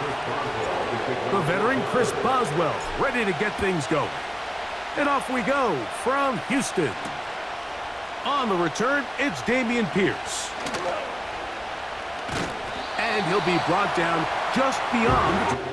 The veteran Chris Boswell ready to get things going. And off we go from Houston. On the return, it's Dameon Pierce. And he'll be brought down just beyond the...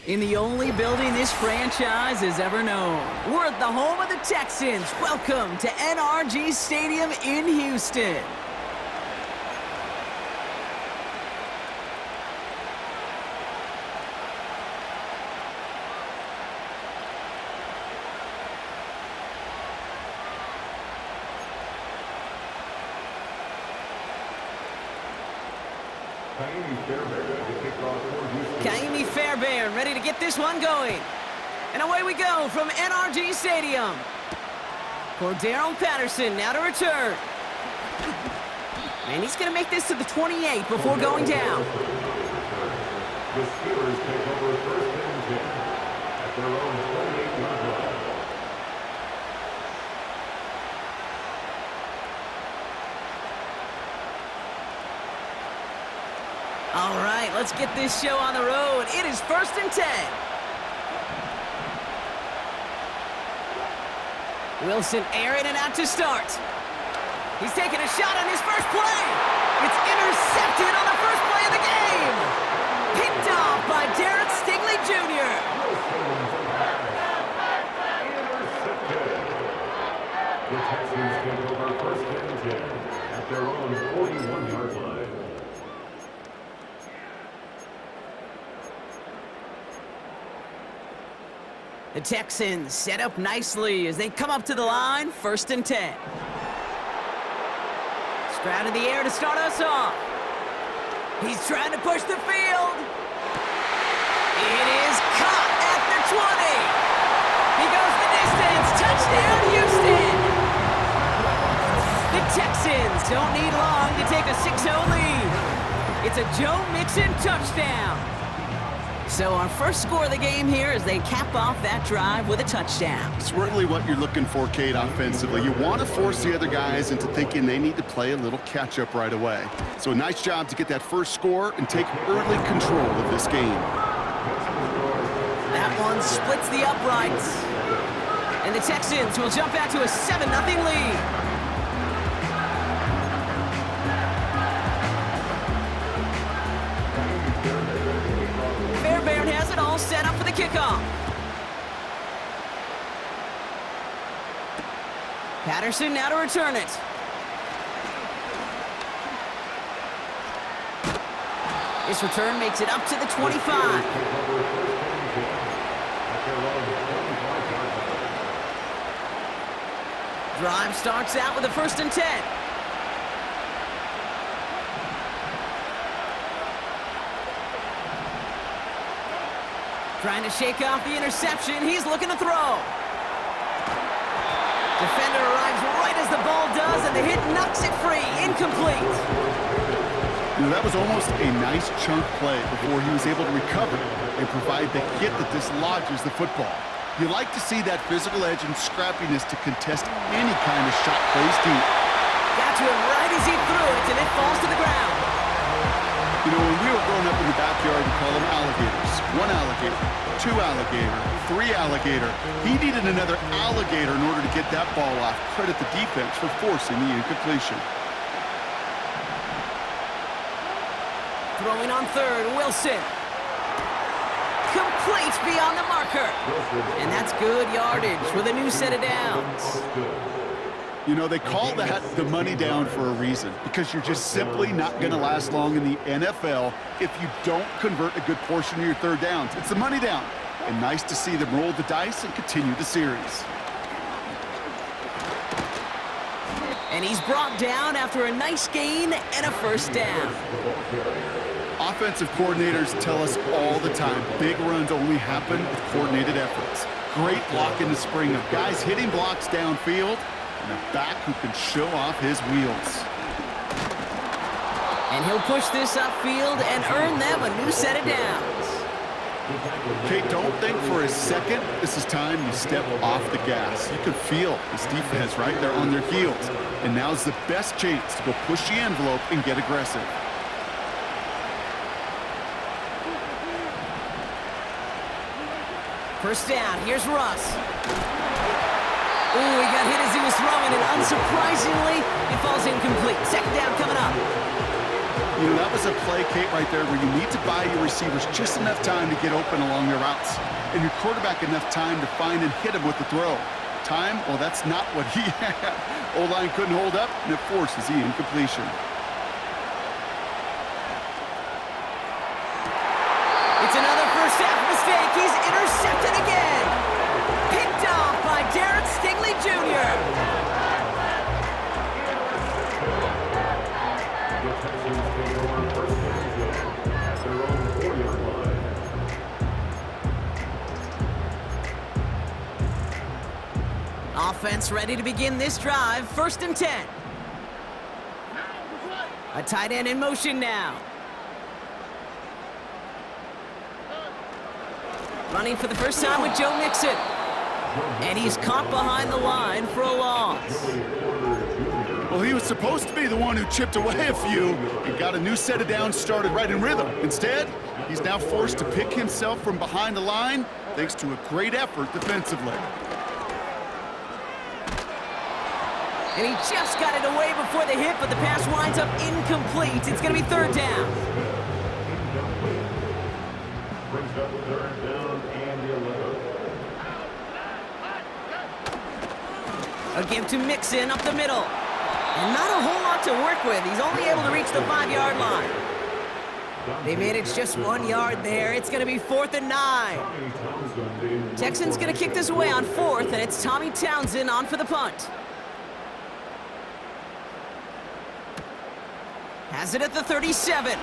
In the only building this franchise has ever known. We're at the home of the Texans. Welcome to NRG Stadium in Houston. Ka'imi Fairbairn ready to get this one going. And away we go from NRG Stadium. Cordarrelle Patterson now to return. And he's going to make this to the 28 before going down. The Steelers take over first and 10 at their own 28-yard line. All right, let's get this show on the road. It is first and 10. Wilson airing it out to start. He's taking a shot on his first play. It's intercepted on the first play of the game. Picked off by Derek Stingley Jr. The Texans take over first and 10 at their own 41-yard line. The Texans set up nicely as they come up to the line, first and 10. Crowd in the air to start us off. He's trying to push the field. It is caught at the 20. He goes the distance. Touchdown, Houston. The Texans don't need long to take a 6-0 lead. It's a Joe Mixon touchdown. So our first score of the game here as they cap off that drive with a touchdown. It's really what you're looking for, Kate, offensively. You want to force the other guys into thinking they need to play a little catch-up right away. So a nice job to get that first score and take early control of this game. That one splits the uprights. And the Texans will jump out to a 7-0 lead. Fairbairn has it all set up for the kickoff. Patterson now to return it. This return makes it up to the 25. Drive starts out with a 1st and 10. Trying to shake off the interception. He's looking to throw. Defender arrives right as the ball does, and the hit knocks it free. Incomplete. You know, that was almost a nice chunk play before he was able to recover and provide the hit that dislodges the football. You like to see that physical edge and scrappiness to contest any kind of shot plays deep. Got to him right as he threw it, and it falls to the ground. You know, when we were growing up in the backyard, we call them alligators. 1 alligator, 2 alligator, 3 alligator. He needed another alligator in order to get that ball off. Credit the defense for forcing the incompletion. Throwing on 3rd, Wilson. Complete beyond the marker. And that's good yardage with a new set of downs. You know, they call that the money down for a reason, because you're just simply not going to last long in the NFL if you don't convert a good portion of your 3rd downs. It's the money down. And nice to see them roll the dice and continue the series. And he's brought down after a nice gain and a 1st down. Offensive coordinators tell us all the time, big runs only happen with coordinated efforts. Great block in the spring of guys hitting blocks downfield, and a back who can show off his wheels. And he'll push this upfield and earn them a new set of downs. Kate, don't think for a second this is time you step off the gas. You can feel this defense right there on their heels. And now's the best chance to go push the envelope and get aggressive. First down, here's Russ. Ooh, he got hit as he was throwing, and unsurprisingly, it falls incomplete. 2nd down coming up. You know, that was a play, Kate, right there where you need to buy your receivers just enough time to get open along their routes, and your quarterback enough time to find and hit him with the throw. Time, well, that's not what he had. O-line couldn't hold up, and it forces the incompletion. It's another first half mistake. He's intercepted again. Picked off by Derek Stingley Jr. Offense ready to begin this drive. 1st and 10. A tight end in motion now. Running for the first time with Joe Mixon. And he's caught behind the line for a loss. Well, he was supposed to be the one who chipped away a few and got a new set of downs started right in rhythm. Instead, he's now forced to pick himself from behind the line thanks to a great effort defensively. And he just got it away before the hit, but the pass winds up incomplete. It's going to be 3rd down. Brings up 3rd down and 11. A give to Mixon up the middle. And not a whole lot to work with. He's only able to reach the 5-yard line. They managed just 1 yard there. It's going to be 4th and 9. Texans going to kick this away on 4th, and it's Tommy Townsend on for the punt. Has it at the 37.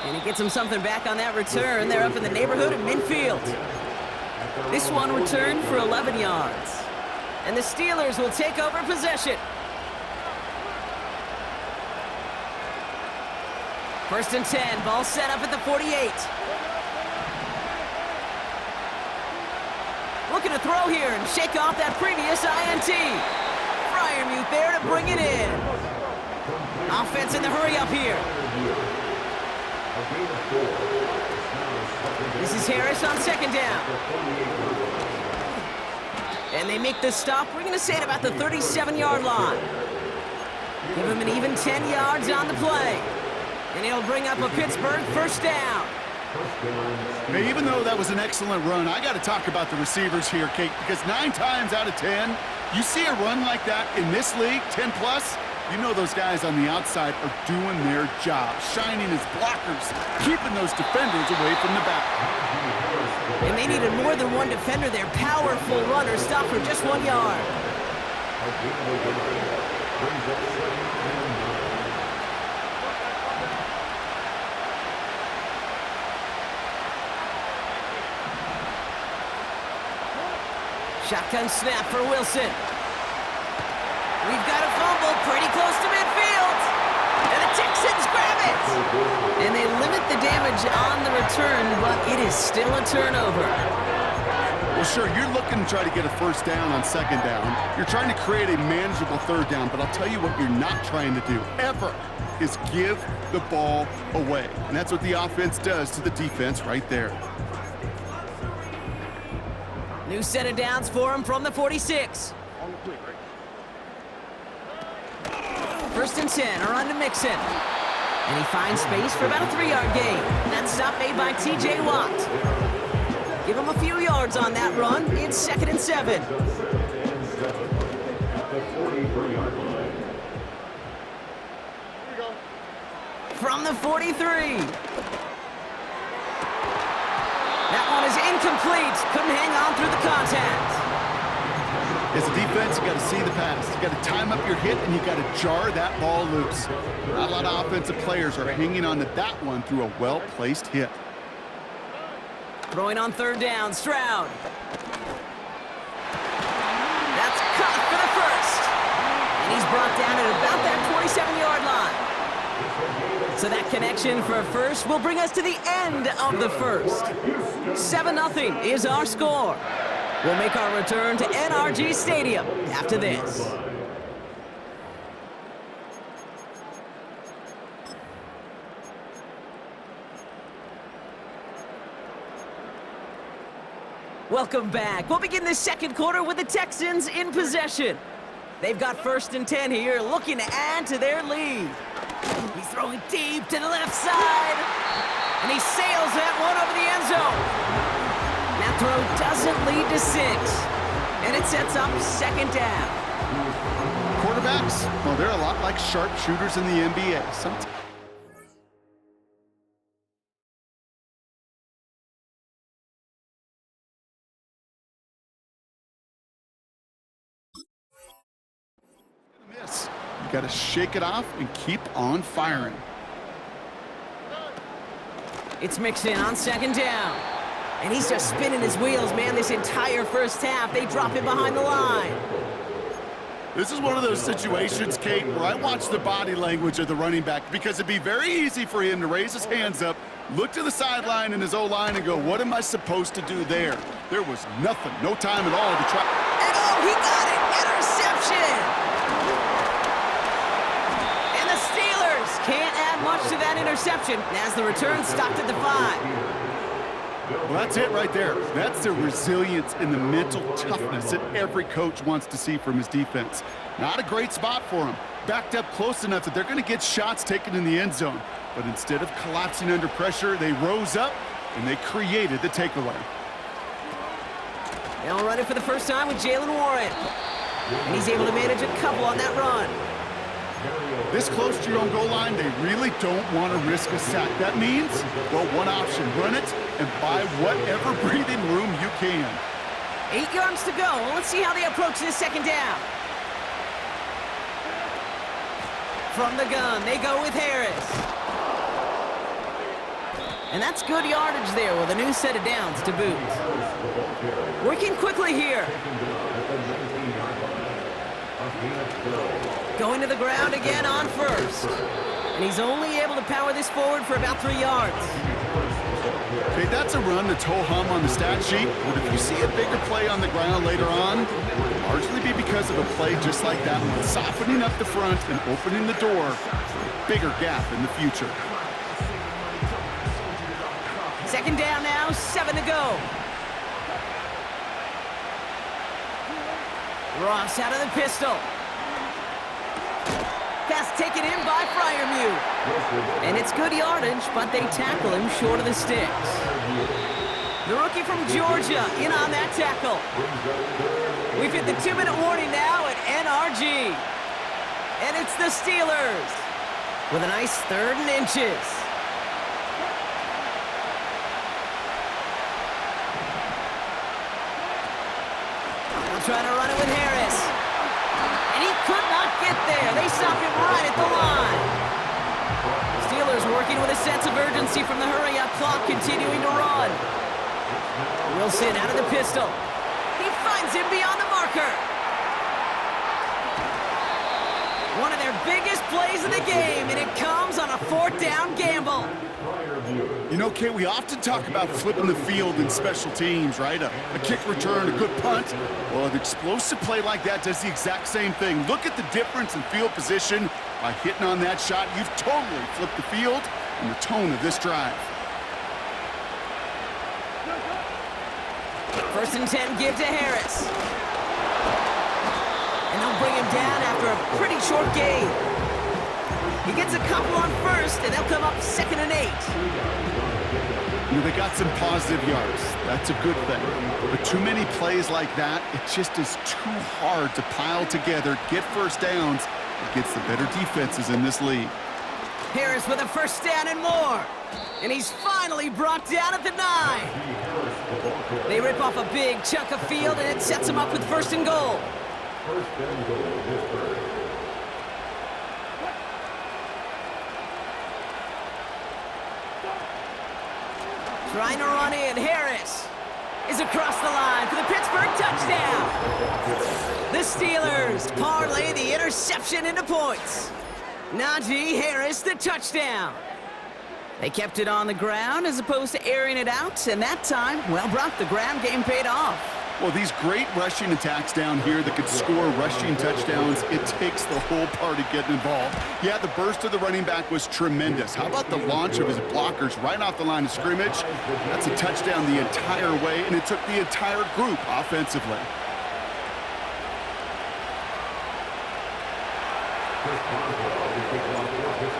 And he gets him something back on that return. They're up in the neighborhood of midfield. This one returned for 11 yards. And the Steelers will take over possession. First and 10, ball set up at the 48. Looking to throw here and shake off that previous INT. Freiermuth there to bring it in. Offense in the hurry up here. This is Harris on second down. And they make the stop. We're going to say it about the 37-yard line. Give him an even 10 yards on the play. And he'll bring up a Pittsburgh first down. Hey, even though that was an excellent run, I got to talk about the receivers here, Kate, because 9 times out of 10, you see a run like that in this league, 10+, you know those guys on the outside are doing their job, shining as blockers, keeping those defenders away from the back. And they needed more than one defender there. Powerful runner, stopped for just 1 yard. Shotgun snap for Wilson. We've got a fumble pretty close to midfield. And the Texans grab it. And they limit the damage on the return, but it is still a turnover. Well, sure, you're looking to try to get a first down on second down. You're trying to create a manageable third down, but I'll tell you what you're not trying to do, ever, is give the ball away. And that's what the offense does to the defense right there. New set of downs for him from the 46. First and 10, a run to Mixon. And he finds space for about a 3-yard gain. That stop made by T.J. Watt. Give him a few yards on that run. It's second and 7. From the 43. That one is incomplete. Couldn't hang on through the contact. As a defense, you got to see the pass. You got to time up your hit, and you got to jar that ball loose. Not a lot of offensive players are hanging on to that one through a well-placed hit. Throwing on third down, Stroud. That's caught for the first. And he's brought down at about that 27-yard line. So that connection for a first will bring us to the end of the first. 7-0 is our score. We'll make our return to NRG Stadium after this. Welcome back. We'll begin the second quarter with the Texans in possession. They've got first and 10 here, looking to add to their lead. He's throwing deep to the left side. And he sails that one over the end zone. That throw doesn't lead to 6. And it sets up second down. Quarterbacks, well, they're a lot like sharpshooters in the NBA. Sometimes miss. You got to shake it off and keep on firing. It's Mixon on second down. And he's just spinning his wheels, man, this entire first half. They drop him behind the line. This is one of those situations, Kate, where I watch the body language of the running back because it'd be very easy for him to raise his hands up, look to the sideline in his O-line and go, what am I supposed to do there? There was nothing, no time at all to try. And oh, he got it! Interception! And the Steelers can't add much to that interception as the return stopped at the 5. Well, that's it right there. That's the resilience and the mental toughness that every coach wants to see from his defense. Not a great spot for him. Backed up close enough that they're going to get shots taken in the end zone. But instead of collapsing under pressure, they rose up and they created the takeaway. They'll run it for the first time with Jaylen Warren. And he's able to manage a couple on that run. This close to your own goal line, they really don't want to risk a sack. That means, well, one option, run it and buy whatever breathing room you can. 8 yards to go. Let's see how they approach this second down. From the gun, they go with Harris. And that's good yardage there with a new set of downs to boot. Working quickly here. Going to the ground again on first. And he's only able to power this forward for about 3 yards. Okay, that's a run that's ho-hum on the stat sheet, but if you see a bigger play on the ground later on, it'll largely be because of a play just like that one, softening up the front and opening the door for a bigger gap in the future. Second down now, 7 to go. Ross out of the pistol. Pass taken in by Freiermuth. And it's good yardage, but they tackle him short of the sticks. The rookie from Georgia in on that tackle. We've hit the 2-minute warning now at NRG. And it's the Steelers with a nice 3rd and inches. They'll try to run it with Harris. And he could not get there. They stopped him right at the line. Steelers working with a sense of urgency from the hurry-up clock, continuing to run. Wilson out of the pistol. He finds him beyond the marker. One of their biggest plays of the game, and it comes on a 4th down gamble. You know, Kate, we often talk about flipping the field in special teams, right? A kick return, a good punt. Well, an explosive play like that does the exact same thing. Look at the difference in field position. By hitting on that shot, you've totally flipped the field and the tone of this drive. 1st and 10, give to Harris. And they'll bring him down after a pretty short gain. He gets a couple on first, and they'll come up 2nd and 8. You know, they got some positive yards. That's a good thing. But too many plays like that, it just is too hard to pile together, get first downs against the better defenses in this league. Harris with a 1st down and more. And he's finally brought down at the 9. They rip off a big chunk of field, and it sets him up with 1st and goal. 1st and goal, Pittsburgh. Trying to run in, Harris is across the line for the Pittsburgh touchdown. The Steelers parlay the interception into points. Najee Harris, the touchdown. They kept it on the ground as opposed to airing it out, and that time, well, Brock, the ground game paid off. Well, these great rushing attacks down here that could score rushing touchdowns, it takes the whole party getting involved. Yeah, the burst of the running back was tremendous. How about the launch of his blockers right off the line of scrimmage? That's a touchdown the entire way, and it took the entire group offensively.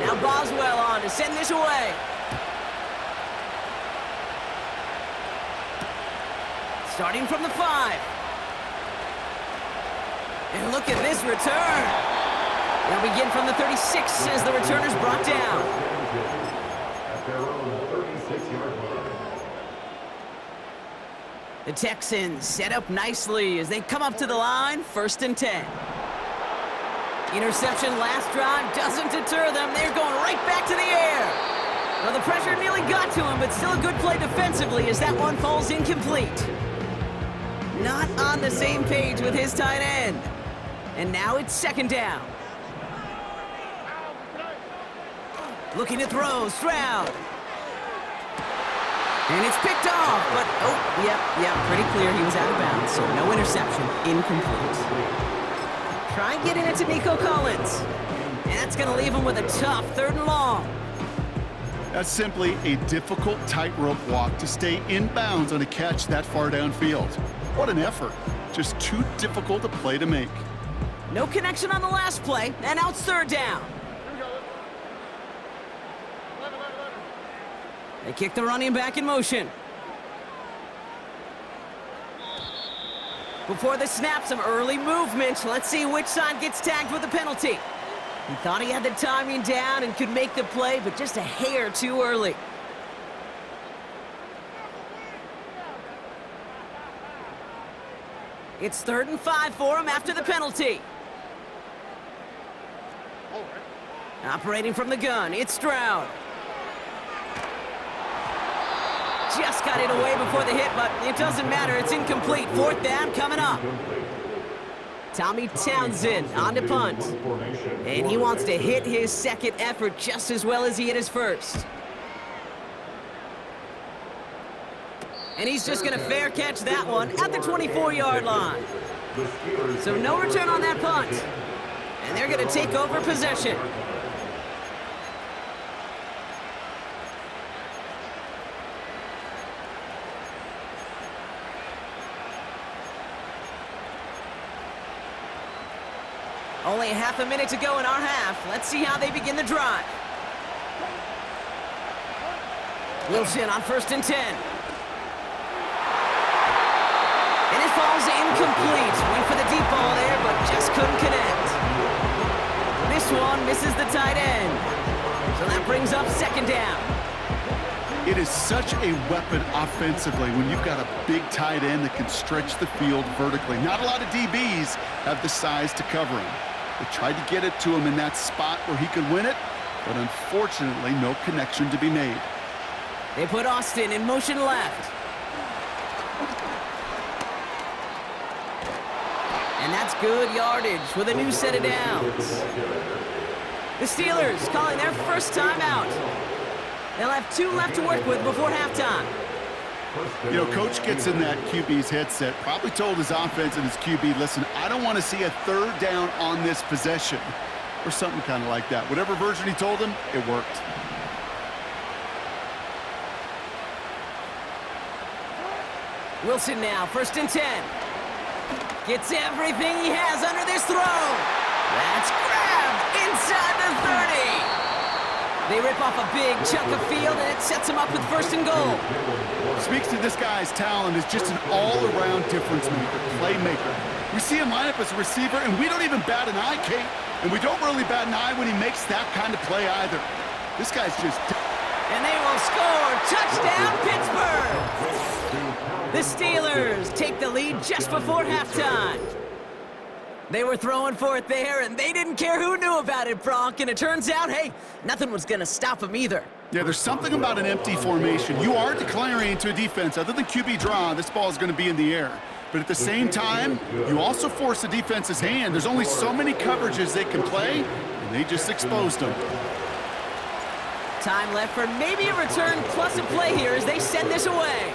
Now Boswell on to send this away. Starting from the 5. And look at this return. They'll begin from the 36 as the returner's brought down. At their own 36-yard line. The Texans set up nicely as they come up to the line, 1st and 10. Interception last drive doesn't deter them. They're going right back to the air. Well, the pressure nearly got to him, but still a good play defensively as that one falls incomplete. Not on the same page with his tight end. And now it's 2nd down. Looking to throw, Stroud. And it's picked off, but, oh, yep, pretty clear he was out of bounds, so no interception, incomplete. Try getting it to Nico Collins. And that's going to leave him with a tough 3rd and long. That's simply a difficult tightrope walk to stay in bounds on a catch that far downfield. What an effort. Just too difficult a play to make. No connection on the last play, and now it's 3rd down. They kick the running back in motion. Before the snap, some early movement. Let's see which side gets tagged with the penalty. He thought he had the timing down and could make the play, but just a hair too early. It's 3rd and 5 for him after the penalty. Operating from the gun, it's Stroud. Just got it away before the hit, but it doesn't matter. It's incomplete. Fourth down coming up. Tommy Townsend on to punt. And he wants to hit his second effort just as well as he hit his first. And he's just going to fair catch that one at the 24-yard line. So no return on that punt. And they're going to take over possession. Only half a minute to go in our half. Let's see how they begin the drive. Wilson on 1st and 10. And it falls incomplete. Went for the deep ball there, but just couldn't connect. This one misses the tight end. So that brings up 2nd down. It is such a weapon offensively when you've got a big tight end that can stretch the field vertically. Not a lot of DBs have the size to cover him. They tried to get it to him in that spot where he could win it, but unfortunately, no connection to be made. They put Austin in motion left. And that's good yardage with a new set of downs. The Steelers calling their first timeout. They'll have 2 left to work with before halftime. You know, Coach gets in that QB's headset, probably told his offense and his QB, listen, I don't want to see a 3rd down on this possession, or something kind of like that. Whatever version he told him, it worked. Wilson now, 1st and 10. Gets everything he has under this throw. That's grabbed inside the 30. They rip off a big chunk of field, and it sets him up with 1st and goal. Speaks to this guy's talent as just an all-around difference maker, playmaker. We see him line up as a receiver, and we don't even bat an eye, Kate. And we don't really bat an eye when he makes that kind of play either. This guy's just... And they will score. Touchdown, Pittsburgh! The Steelers take the lead just before halftime. They were throwing for it there, and they didn't care who knew about it, Bronk. And it turns out, hey, nothing was going to stop them either. Yeah, there's something about an empty formation. You are declaring to a defense, other than QB draw, this ball is going to be in the air. But at the same time, you also force the defense's hand. There's only so many coverages they can play, and they just exposed them. Time left for maybe a return plus a play here as they send this away.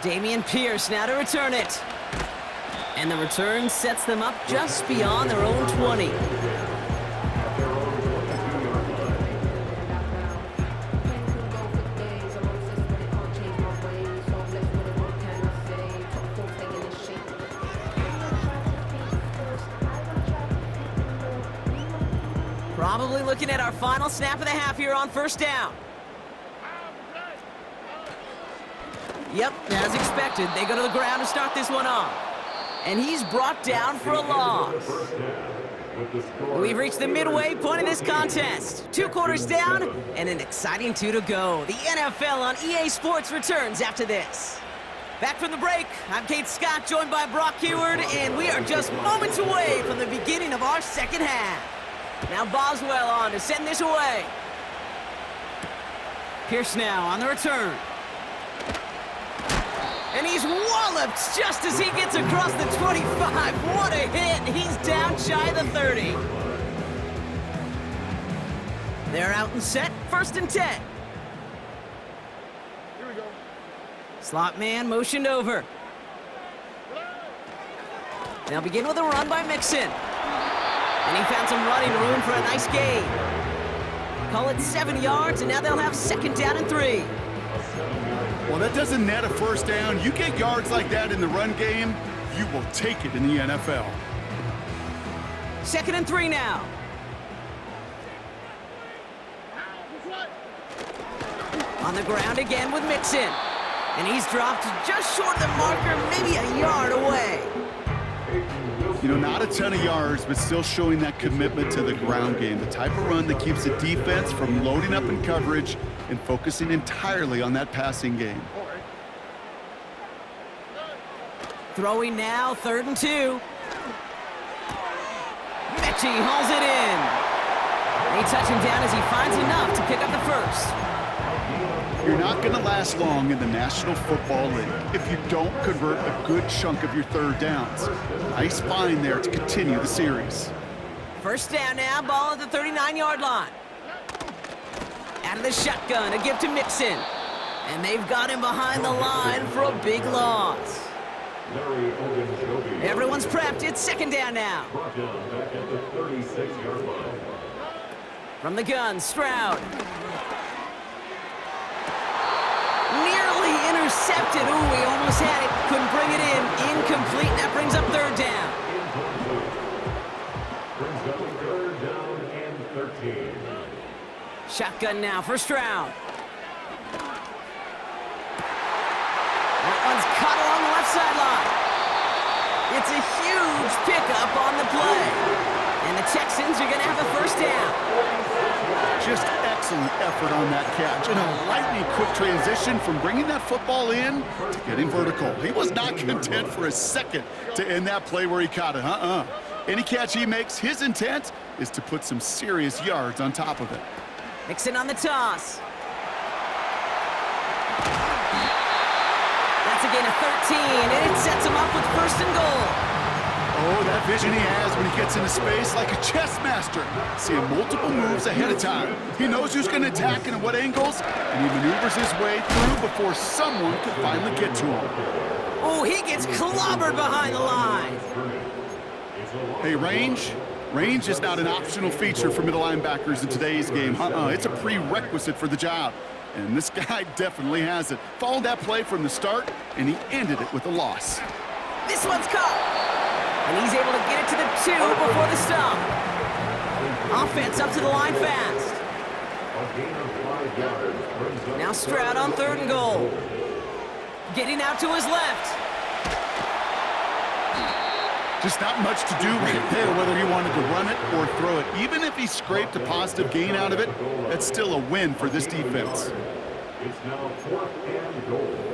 Dameon Pierce now to return it. And the return sets them up just beyond their own 20. Probably looking at our final snap of the half here on 1st down. Yep, as expected, they go to the ground to start this one off. And he's brought down for a loss. We've reached the midway point of this contest. 2 quarters down and an exciting 2 to go. The NFL on EA Sports returns after this. Back from the break, I'm Kate Scott, joined by Brock Huard, and we are just moments away from the beginning of our second half. Now Boswell on to send this away. Pierce now on the return. And he's walloped just as he gets across the 25. What a hit! He's down shy of the 30. They're out and set, 1st and 10. Here we go. Slot man motioned over. They'll begin with a run by Mixon. And he found some running room for a nice gain. Call it 7 yards, and now they'll have 2nd down and 3. Well, that doesn't net a 1st down. You get yards like that in the run game, you will take it in the NFL. 2nd and 3 now. On the ground again with Mixon. And he's dropped just short of the marker, maybe a yard away. You know, not a ton of yards, but still showing that commitment to the ground game. The type of run that keeps the defense from loading up in coverage and focusing entirely on that passing game. Throwing now, 3rd and 2. energy, hauls it in. They touch him down as he finds enough to pick up the first. You're not going to last long in the National Football League if you don't convert a good chunk of your third downs. Nice find there to continue the series. First down now, ball at the 39-yard line. Out of the shotgun, a give to Mixon. And they've got him behind the line for a big loss. Everyone's prepped. It's second down now. Brought down back at the 36-yard line. From the gun, Stroud. Nearly intercepted. Ooh, he almost had it. Couldn't bring it in. Incomplete. That brings up third down. Brings up third down and 13. Shotgun now for Stroud. That one's caught along the left sideline. It's a huge pickup on the play. And the Texans are going to have a first down. Just excellent effort on that catch. And a lightning quick transition from bringing that football in to getting vertical. He was not content for a second to end that play where he caught it. Any catch he makes, his intent is to put some serious yards on top of it. Mixon on the toss. That's a gain of 13, and it sets him up with first and goal. Oh, that vision he has when he gets into space like a chess master. Seeing multiple moves ahead of time. He knows who's going to attack and at what angles, and he maneuvers his way through before someone can finally get to him. Oh, he gets clobbered behind the line. Hey, range is not an optional feature for middle linebackers in today's game. It's a prerequisite for the job. And this guy definitely has it. Followed that play from the start, and he ended it with a loss. This one's caught. And he's able to get it to the 2 before the stop. Offense up to the line fast. Now Stroud on third and goal. Getting out to his left. Just not much to do right there, whether he wanted to run it or throw it. Even if he scraped a positive gain out of it, that's still a win for this defense. It's now 4th and goal.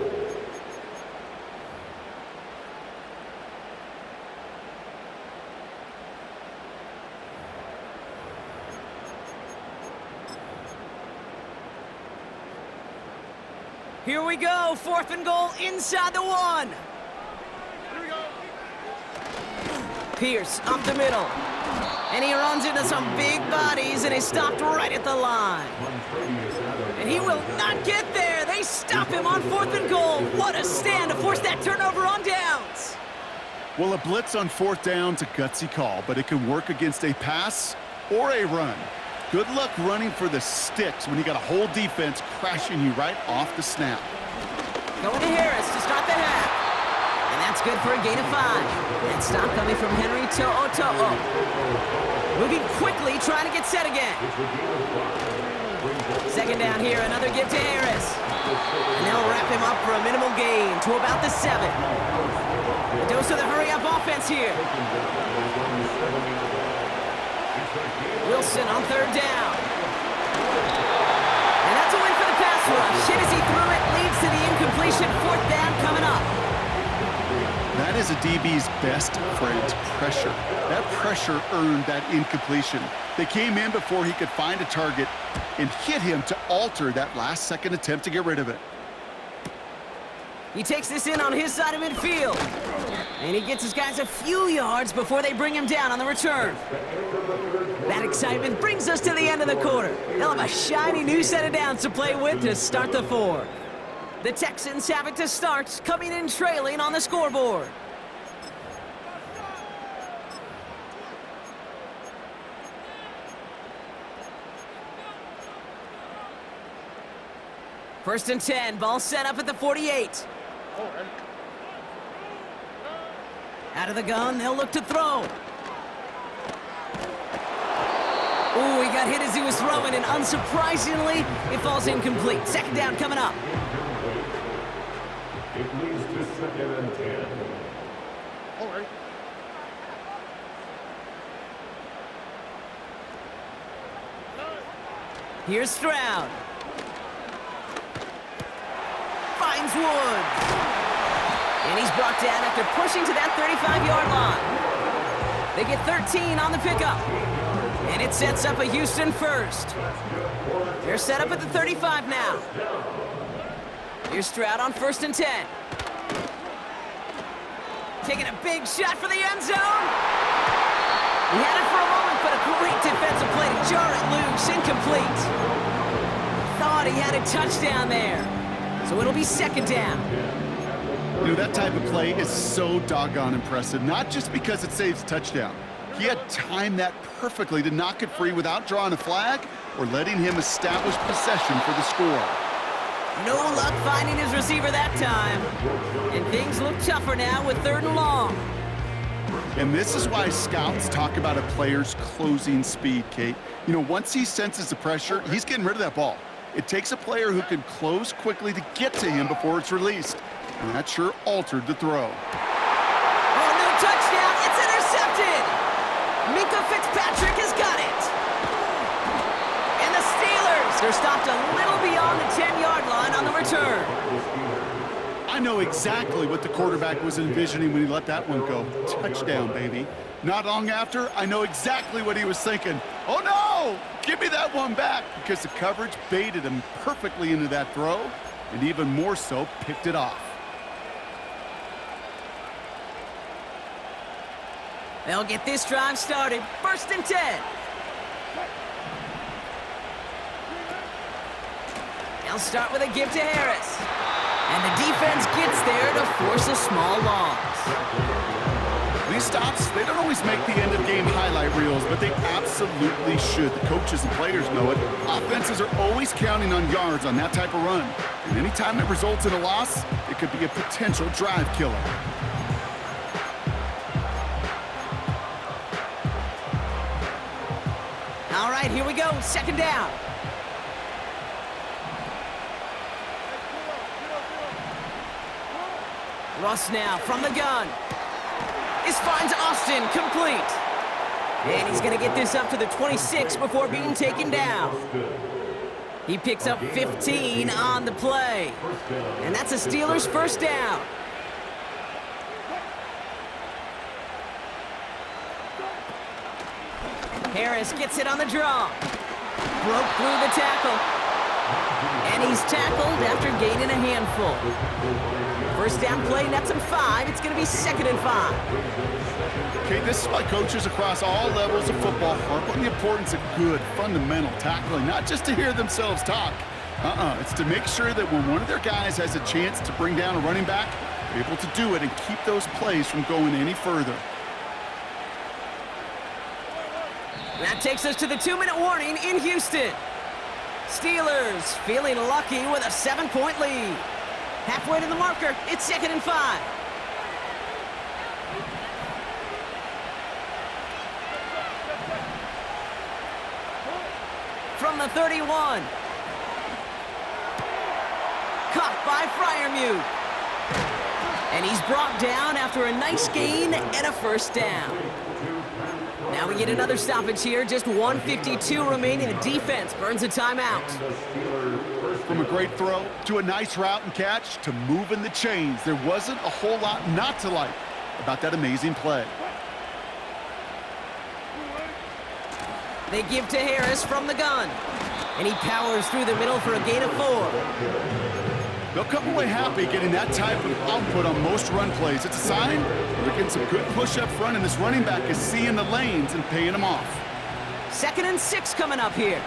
Here we go, 4th and goal inside the 1. Pierce up the middle. And he runs into some big bodies and is stopped right at the line. And he will not get there. They stop him on 4th and goal. What a stand to force that turnover on downs. Well, a blitz on 4th down's a gutsy call, but it can work against a pass or a run. Good luck running for the sticks when you got a whole defense crashing you right off the snap. Going to Harris to start the half. And that's good for a gain of 5. And stop coming from Henry To'o. Moving quickly, trying to get set again. Second down here, another give to Harris. And they'll wrap him up for a minimal gain to about the 7. A dose of the hurry-up offense here. Wilson on third down. And that's a win for the pass rush. Hit as he threw it, leads to the incompletion. 4th down coming up. That is a DB's best friend, pressure. That pressure earned that incompletion. They came in before he could find a target and hit him to alter that last-second attempt to get rid of it. He takes this in on his side of midfield. And he gets his guys a few yards before they bring him down on the return. That excitement brings us to the end of the quarter. They'll have a shiny new set of downs to play with to start the 4. The Texans have it to start, coming in trailing on the scoreboard. First and 10, ball set up at the 48. Out of the gun, they'll look to throw. Ooh, he got hit as he was throwing, and unsurprisingly, it falls incomplete. Second down coming up. It leads to 2nd and 10. All right. Here's Stroud. Finds Woods. And he's brought down after pushing to that 35-yard line. They get 13 on the pickup. And it sets up a Houston first. They're set up at the 35 now. Here's Stroud on 1st and 10. Taking a big shot for the end zone. He had it for a moment, but a great defensive play to jar it loose. Incomplete. Thought he had a touchdown there. So it'll be 2nd down. You know, that type of play is so doggone impressive, not just because it saves a touchdown. He had timed that perfectly to knock it free without drawing a flag or letting him establish possession for the score. No luck finding his receiver that time. And things look tougher now with 3rd and long. And this is why scouts talk about a player's closing speed, Kate. You know, once he senses the pressure, he's getting rid of that ball. It takes a player who can close quickly to get to him before it's released. And that sure altered the throw. Oh, no touchdown. It's intercepted. Minkah Fitzpatrick has got it. And the Steelers, they're stopped a little beyond the 10-yard line on the return. I know exactly what the quarterback was envisioning when he let that one go. Touchdown, baby. Not long after, I know exactly what he was thinking. Oh, no! Give me that one back, because the coverage baited him perfectly into that throw, and even more so, picked it off. They'll get this drive started. 1st and 10. They'll start with a give to Harris. And the defense gets there to force a small loss. These stops, they don't always make the end-of-game highlight reels, but they absolutely should. The coaches and players know it. Offenses are always counting on yards on that type of run. And anytime it results in a loss, it could be a potential drive killer. All right, here we go. 2nd down. Russ now from the gun. This finds Austin complete. And he's going to get this up to the 26 before being taken down. He picks up 15 on the play. And that's a Steelers 1st down. Harris gets it on the draw. Broke through the tackle. And he's tackled after gaining a handful. 1st down play, nets him 5. It's going to be 2nd and 5. Okay, this is why coaches across all levels of football harp on the importance of good, fundamental tackling, not just to hear themselves talk. It's to make sure that when one of their guys has a chance to bring down a running back, they're able to do it and keep those plays from going any further. That takes us to the 2-minute warning in Houston. Steelers feeling lucky with a 7-point lead. Halfway to the marker, it's 2nd and 5. From the 31. Caught by Freiermuth. And he's brought down after a nice gain and a 1st down. Now we get another stoppage here. Just 1:52 remaining. The defense burns a timeout. From a great throw to a nice route and catch to moving the chains, there wasn't a whole lot not to like about that amazing play. They give to Harris from the gun. And he powers through the middle for a gain of 4. They'll come away happy getting that type of output on most run plays. It's a sign they're getting some good push up front, and this running back is seeing the lanes and paying them off. 2nd and 6 coming up here.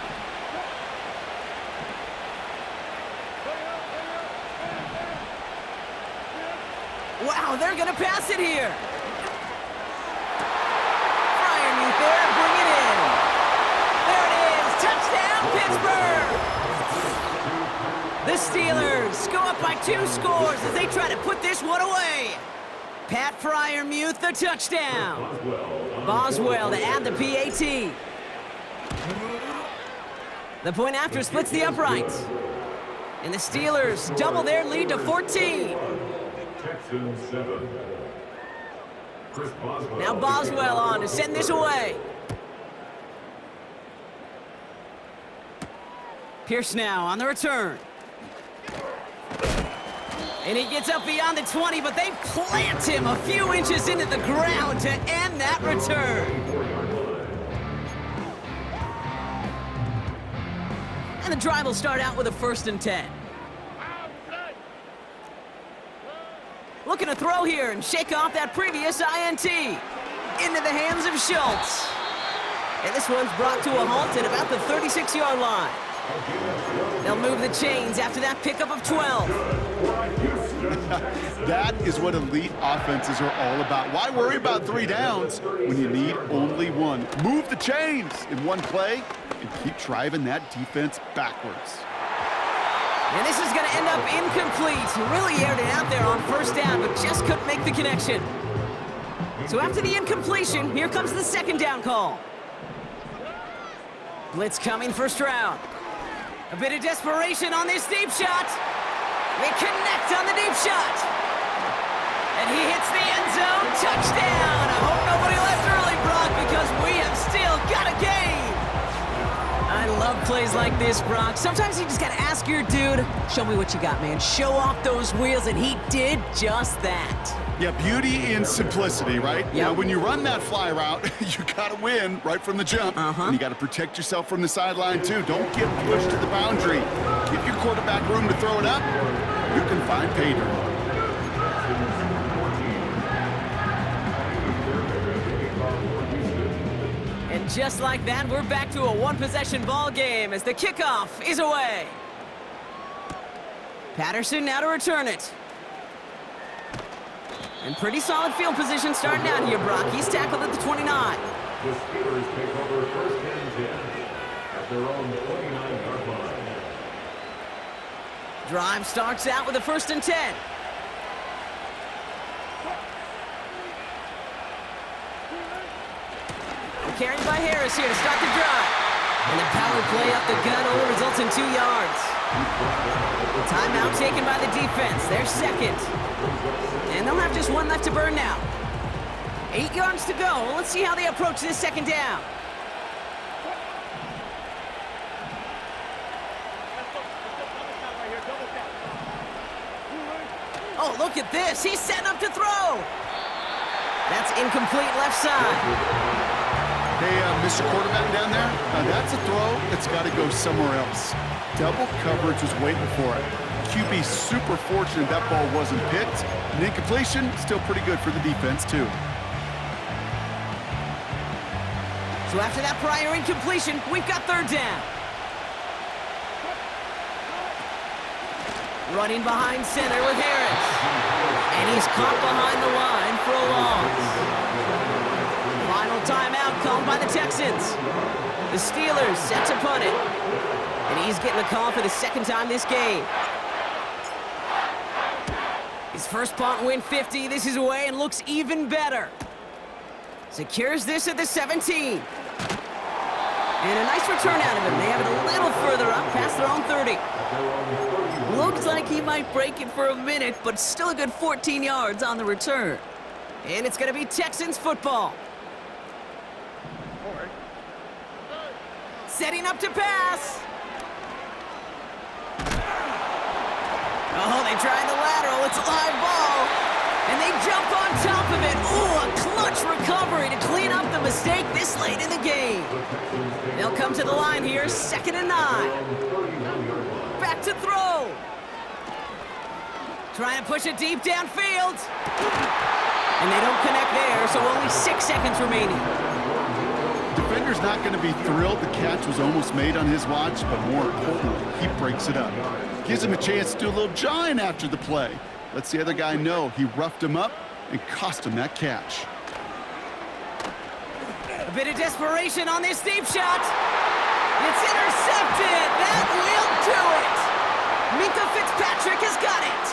Wow, they're going to pass it here. Freiermuth there, bring it in. There it is, touchdown Pittsburgh! The Steelers go up by 2 scores as they try to put this one away. Pat Freiermuth, the touchdown. Boswell to add the PAT. The point after splits the uprights. And the Steelers double their lead to 14. Texans 7. Chris Boswell. Now Boswell on to send this away. Pierce now on the return. And he gets up beyond the 20, but they plant him a few inches into the ground to end that return. And the drive will start out with a 1st and 10. Looking to throw here and shake off that previous INT. Into the hands of Schultz. And this one's brought to a halt at about the 36-yard line. They'll move the chains after that pickup of 12. That is what elite offenses are all about. Why worry about 3 downs when you need only 1? Move the chains in one play and keep driving that defense backwards. And this is going to end up incomplete. He really aired it out there on 1st down, but just couldn't make the connection. So after the incompletion, here comes the 2nd down call. Blitz coming 1st round. A bit of desperation on this deep shot. They connect on the deep shot. And he hits the end zone. Touchdown! I hope nobody left early, Brock, because we have still got a game. I love plays like this, Brock. Sometimes you just gotta ask your dude, show me what you got, man. Show off those wheels, and he did just that. Yeah, beauty in simplicity, right? Yep. Now, when you run that fly route, you gotta win right from the jump. And you gotta protect yourself from the sideline, too. Don't get pushed to the boundary. Give your quarterback room to throw it up. You can find pay dirt. And just like that, we're back to a 1-possession ball game as the kickoff is away. Patterson now to return it. And pretty solid field position starting out here, Brock. He's tackled at the 29. The Steelers take over 1st and 10 at their own 29-yard line. Drive starts out with a 1st and 10. Carried by Harris here to start the drive. And the power play up the gut only results in 2 yards. Timeout taken by the defense. Their 2nd. And they'll have just 1 left to burn now. 8 yards to go. Let's see how they approach this 2nd down. Oh, look at this. He's setting up to throw. That's incomplete left side. Hey, Mr. Quarterback down there, that's a throw that's got to go somewhere else. Double coverage was waiting for it. QB super fortunate that ball wasn't picked. And incompletion, still pretty good for the defense, too. So after that prior incompletion, we've got 3rd down. Running behind center with Harris. And he's caught behind the line for a loss. Final timeout called by the Texans. The Steelers set to punt it. And he's getting a call for the 2nd time this game. His first punt went 50. This is away and looks even better. Secures this at the 17. And a nice return out of him. They have it a little further up past their own 30. Looks like he might break it for a minute, but still a good 14 yards on the return. And it's going to be Texans football. Setting up to pass. Oh, they tried the lateral. It's a live ball. And they jump on top of it. Ooh, a clutch recovery to clean up the mistake this late in the game. They'll come to the line here, 2nd and 9. Back to throw. Trying to push it deep downfield. And they don't connect there, so only 6 seconds remaining. Defender's not going to be thrilled the catch was almost made on his watch, but more importantly, he breaks it up. Gives him a chance to do a little jawing after the play. Lets the other guy know he roughed him up and cost him that catch. A bit of desperation on this deep shot. It's intercepted. That will do it. Minkah Fitzpatrick has got it.